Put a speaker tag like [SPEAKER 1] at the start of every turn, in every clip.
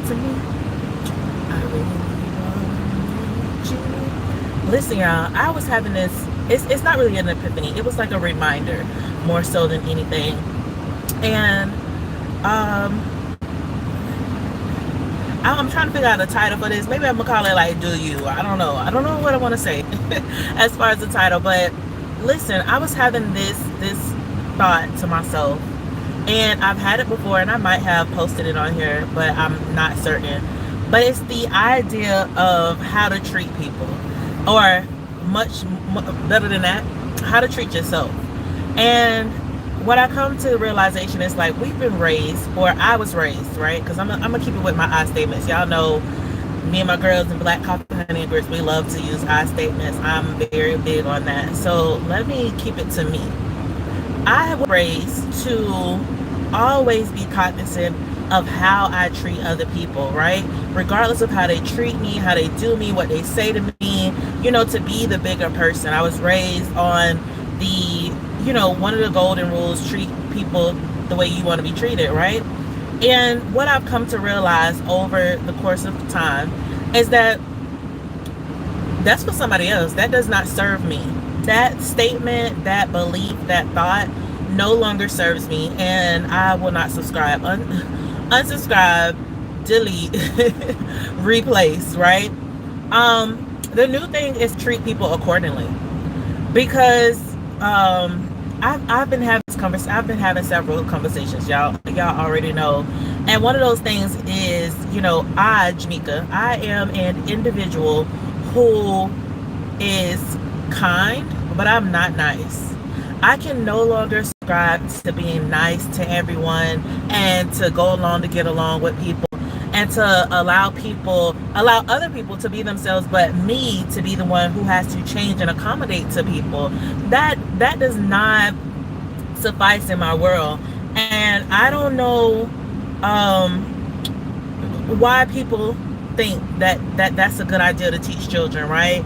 [SPEAKER 1] to me. I really want you. Listen, y'all, I was having this, it's not really an epiphany. It was like a reminder more so than anything. And um, I'm trying to figure out a title for this. Maybe I'm gonna call it like "Do You." I don't know. I don't know what I want to say as far as the title. But listen, I was having this thought to myself, and I've had it before, and I might have posted it on here, but I'm not certain. But it's the idea of how to treat people, or much better than that, how to treat yourself. And what I come to the realization is like we've been raised, or I was raised, right? Because I'm gonna keep it with my I statements. Y'all know me and my girls in Black Coffee, Honey, and Grits, we love to use I statements. I'm very big on that. So let me keep it to me. I was raised to always be cognizant of how I treat other people, right? Regardless of how they treat me, how they do me, what they say to me, to be the bigger person. I was raised on the, one of the golden rules: treat people the way you want to be treated, right? And what I've come to realize over the course of time is that that's for somebody else. That does not serve me. That statement, that belief, that thought no longer serves me, and I will not subscribe. Unsubscribe, delete, replace, right? The new thing is treat people accordingly, because I've been having this I've been having several conversations, y'all already know. And one of those things is, Jamekia, I am an individual who is kind, but I'm not nice. I can no longer subscribe to being nice to everyone and to go along to get along with people, and to allow other people to be themselves, but me to be the one who has to change and accommodate to people. That does not suffice in my world. And I don't know why people think that's a good idea to teach children, right?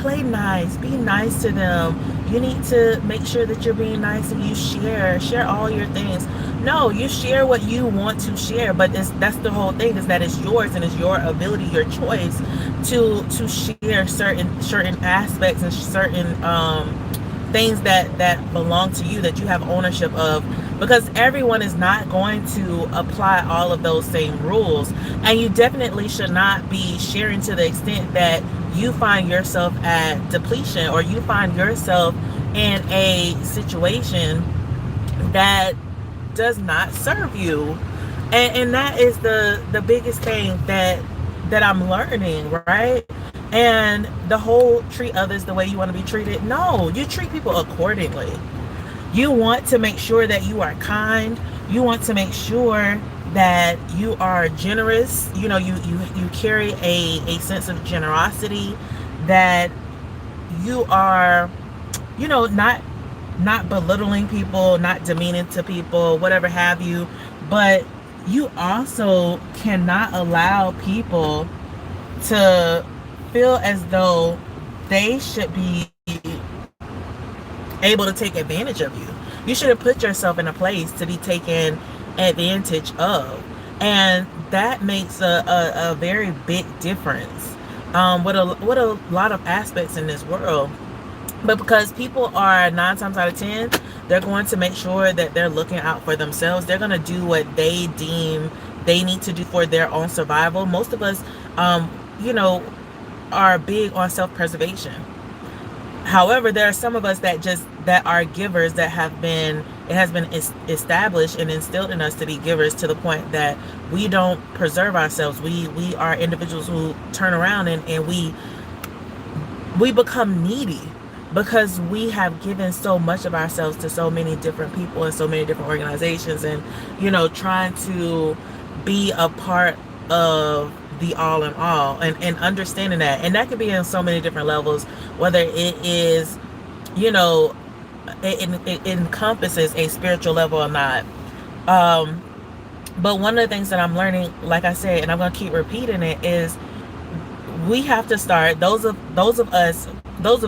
[SPEAKER 1] Play nice, be nice to them. You need to make sure that you're being nice, and you share all your things. No, you share what you want to share, but that's the whole thing, is that it's yours, and it's your ability, your choice to share certain aspects and certain things that belong to you, that you have ownership of, because everyone is not going to apply all of those same rules. And you definitely should not be sharing to the extent that you find yourself at depletion, or you find yourself in a situation that does not serve you. And that is the biggest thing that I'm learning, right? And the whole treat others the way you want to be treated. No, you treat people accordingly. You want to make sure that you are kind. You want to make sure that you are generous. You carry a sense of generosity, that you are, not belittling people, not demeaning to people, whatever have you. But you also cannot allow people to feel as though they should be able to take advantage of you. You shouldn't put yourself in a place to be taken advantage of. And that makes a very big difference with a lot of aspects in this world. But because people are 9 times out of 10, they're going to make sure that they're looking out for themselves. They're going to do what they deem they need to do for their own survival. Most of us, are big on self-preservation. However, there are some of us that are givers, that it has been established and instilled in us to be givers, to the point that we don't preserve ourselves. We are individuals who turn around and we become needy, because we have given so much of ourselves to so many different people and so many different organizations, and trying to be a part of the all in all, and understanding that. And that could be in so many different levels, whether it is, it encompasses a spiritual level or not. But one of the things that I'm learning, like I said, and I'm going to keep repeating it, is we have to start, those of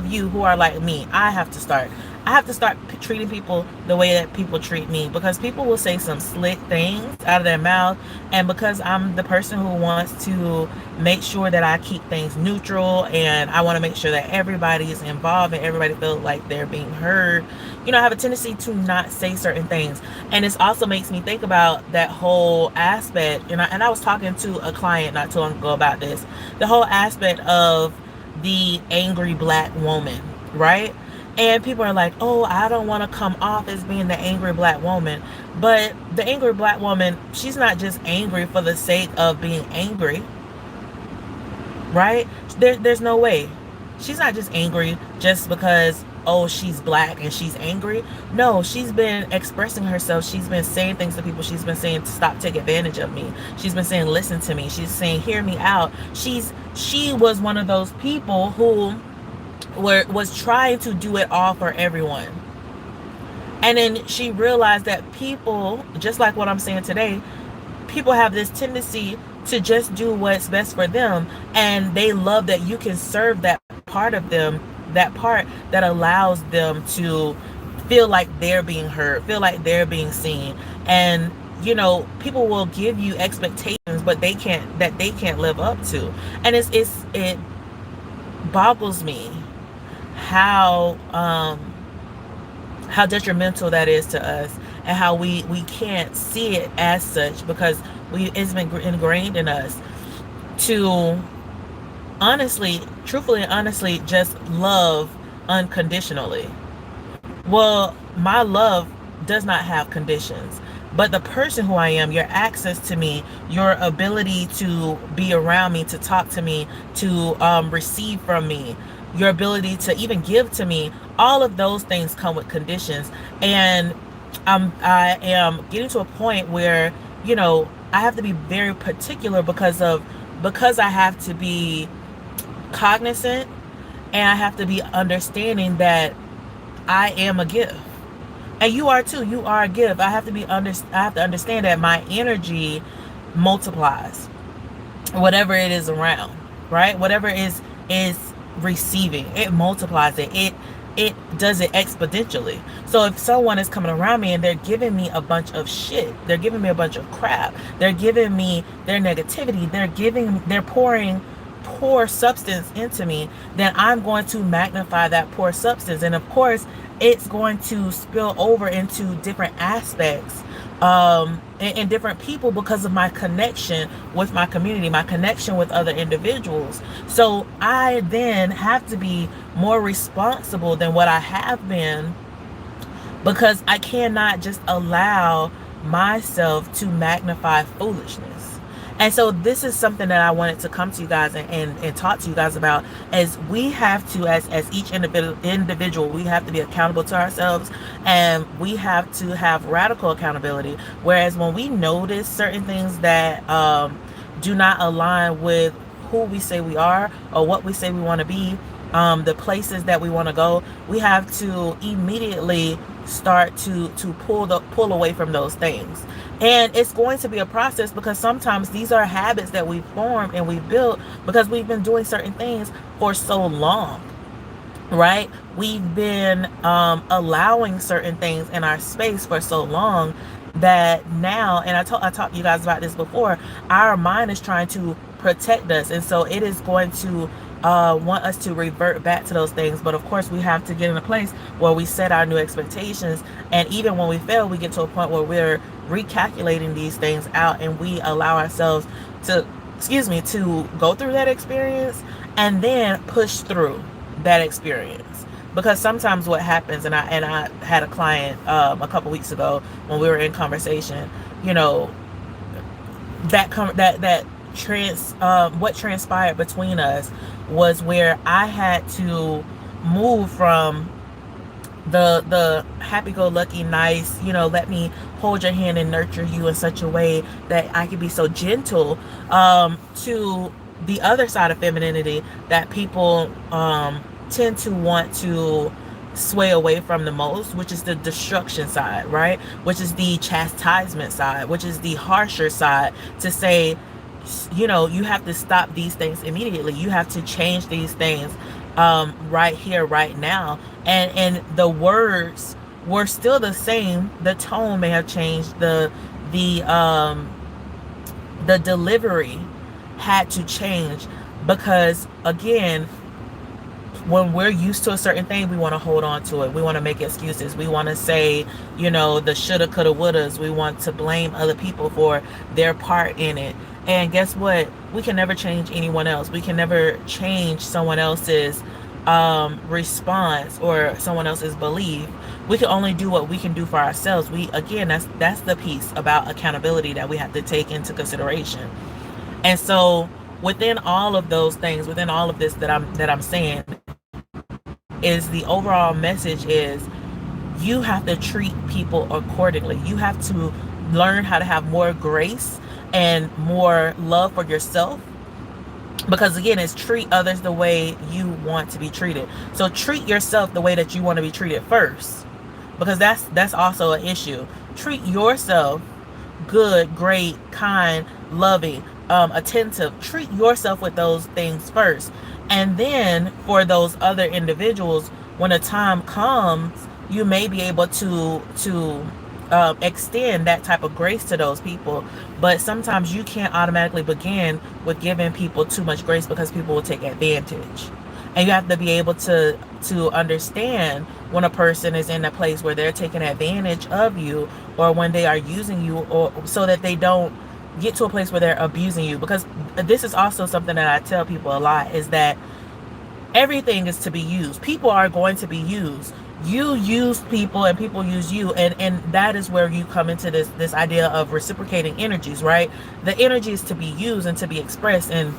[SPEAKER 1] you who are like me, I have to start. I have to start treating people the way that people treat me, because people will say some slick things out of their mouth, and because I'm the person who wants to make sure that I keep things neutral, and I want to make sure that everybody is involved and everybody feels like they're being heard, I have a tendency to not say certain things. And this also makes me think about that whole aspect, and I was talking to a client not too long ago about this, the whole aspect of the angry black woman, right? And people are like, oh, I don't want to come off as being the angry black woman. But the angry black woman, she's not just angry for the sake of being angry, right? There's no way. She's not just angry just because, oh, she's black and she's angry. No, she's been expressing herself. She's been saying things to people. She's been saying, stop, take advantage of me. She's been saying, listen to me. She's saying, hear me out. She was one of those people who was trying to do it all for everyone. And then she realized that people, just like what I'm saying today, people have this tendency to just do what's best for them, and they love that you can serve that part of them, that part that allows them to feel like they're being heard, feel like they're being seen. And people will give you expectations but they can't live up to. And it boggles me how detrimental that is to us, and how we can't see it as such, because it's been ingrained in us to truthfully and honestly just love unconditionally. Well, my love does not have conditions, but the person who I am, your access to me, your ability to be around me, to talk to me, to receive from me, your ability to even give to me, all of those things come with conditions. And I am getting to a point where I have to be very particular because I have to be cognizant, and I have to be understanding that I am a gift, and you are too. You are a gift. I have to understand that my energy multiplies whatever it is around, right? Whatever is receiving, it multiplies it. It does it exponentially. So if someone is coming around me and they're giving me a bunch of shit, they're giving me a bunch of crap, they're giving me their negativity, they're pouring poor substance into me, then I'm going to magnify that poor substance. And of course, it's going to spill over into different aspects and different people, because of my connection with my community, my connection with other individuals. So I then have to be more responsible than what I have been, because I cannot just allow myself to magnify foolishness. And so this is something that I wanted to come to you guys and talk to you guys about, as we have to, as each individual, we have to be accountable to ourselves, and we have to have radical accountability. Whereas when we notice certain things that do not align with who we say we are or what we say we want to be, the places that we want to go, we have to immediately start to pull away from those things. And it's going to be a process, because sometimes these are habits that we've formed and we've built because we've been doing certain things for so long, right? We've been allowing certain things in our space for so long that now, and I talked to you guys about this before, our mind is trying to protect us, and so it is going to want us to revert back to those things. But of course, we have to get in a place where we set our new expectations, and even when we fail, we get to a point where we're recalculating these things out, and we allow ourselves to go through that experience and then push through that experience. Because sometimes what happens, and I had a client a couple weeks ago when we were in conversation, what transpired between us was where I had to move from the happy-go-lucky, nice, let me hold your hand and nurture you in such a way that I can be so gentle, to the other side of femininity that people tend to want to sway away from the most, which is the destruction side, right? Which is the chastisement side, which is the harsher side, to say, you have to stop these things immediately. You have to change these things right here, right now. And the words were still the same. The tone may have changed. The um the delivery had to change, because again, when we're used to a certain thing, we want to hold on to it. We want to make excuses. We want to say, the shoulda, coulda, wouldas. We want to blame other people for their part in it. And guess what? We can never change anyone else. We can never change someone else's response or someone else's belief. We can only do what we can do for ourselves. That's the piece about accountability that we have to take into consideration. And so within all of those things, within all of this that I'm saying, is the overall message is you have to treat people accordingly. You have to learn how to have more grace and more love for yourself, because again, it's treat others the way you want to be treated. So treat yourself the way that you want to be treated first, because that's also an issue. Treat yourself good, great, kind, loving, attentive. Treat yourself with those things first. And then for those other individuals, when a time comes, you may be able to extend that type of grace to those people. But sometimes you can't automatically begin with giving people too much grace, because people will take advantage. And you have to be able to understand when a person is in a place where they're taking advantage of you, or when they are using you, or so that they don't get to a place where they're abusing you. Because this is also something that I tell people a lot, is that everything is to be used. People are going to be used. You use people and people use you, and that is where you come into this idea of reciprocating energies, right? The energy is to be used and to be expressed, and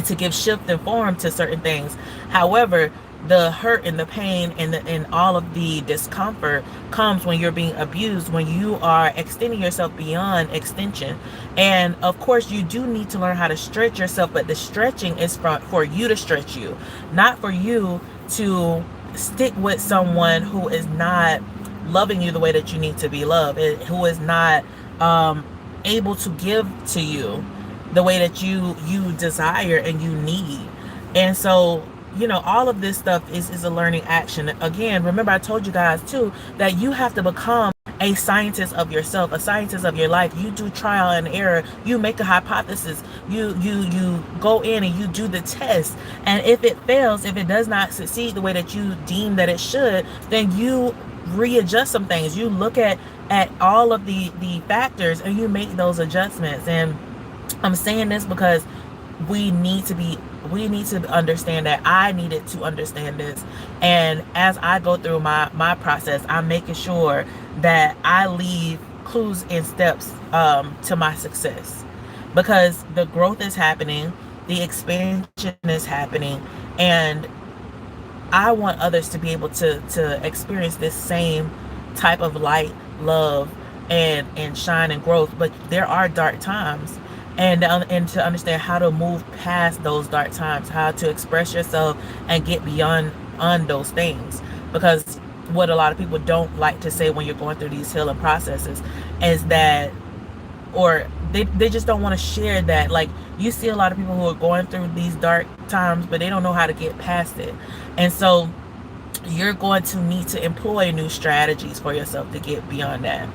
[SPEAKER 1] to give shift and form to certain things. However, the hurt and the pain and all of the discomfort comes when you're being abused, when you are extending yourself beyond extension. And of course, you do need to learn how to stretch yourself, but the stretching is for you to stretch you, not for you to stick with someone who is not loving you the way that you need to be loved, who is not able to give to you the way that you desire and you need. And so, all of this stuff is a learning action. Again, remember, I told you guys too that you have to become a scientist of yourself, a scientist of your life. You do trial and error. You make a hypothesis. You go in and you do the test. And if it fails, if it does not succeed the way that you deem that it should, then you readjust some things. You look at all of the factors and you make those adjustments. And I'm saying this because we need to understand that. I needed to understand this. And as I go through my process, I'm making sure that I leave clues and steps to my success, because the growth is happening, the expansion is happening, and I want others to be able to experience this same type of light, love, and shine and growth. But there are dark times, and to understand how to move past those dark times, how to express yourself and get beyond on those things. Because what a lot of people don't like to say when you're going through these healing processes is that, or they just don't want to share that. Like, you see a lot of people who are going through these dark times, but they don't know how to get past it. And so you're going to need to employ new strategies for yourself to get beyond that.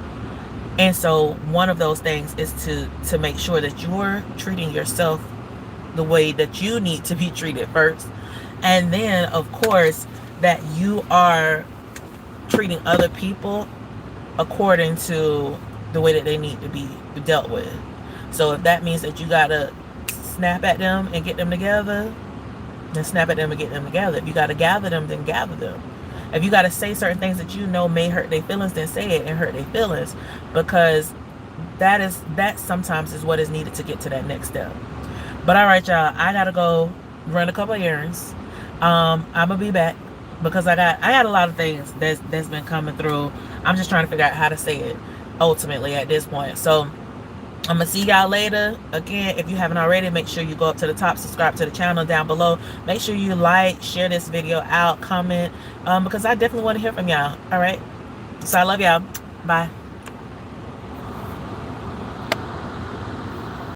[SPEAKER 1] And so one of those things is to make sure that you're treating yourself the way that you need to be treated first. And then, of course, that you are treating other people according to the way that they need to be dealt with. So if that means that you gotta snap at them and get them together, then snap at them and get them together. If you gotta gather them, then gather them. If you gotta say certain things that you know may hurt their feelings, then say it and hurt their feelings, because that sometimes is what is needed to get to that next step. But all right, y'all, I gotta go run a couple of errands. I'm gonna be back because I got a lot of things that's been coming through. I'm just trying to figure out how to say it ultimately at this point. So I'm gonna see y'all later. Again, if you haven't already, make sure you go up to the top, subscribe to the channel down below. Make sure you like, share this video out, comment, because I definitely want to hear from y'all. All right, so I love y'all. Bye.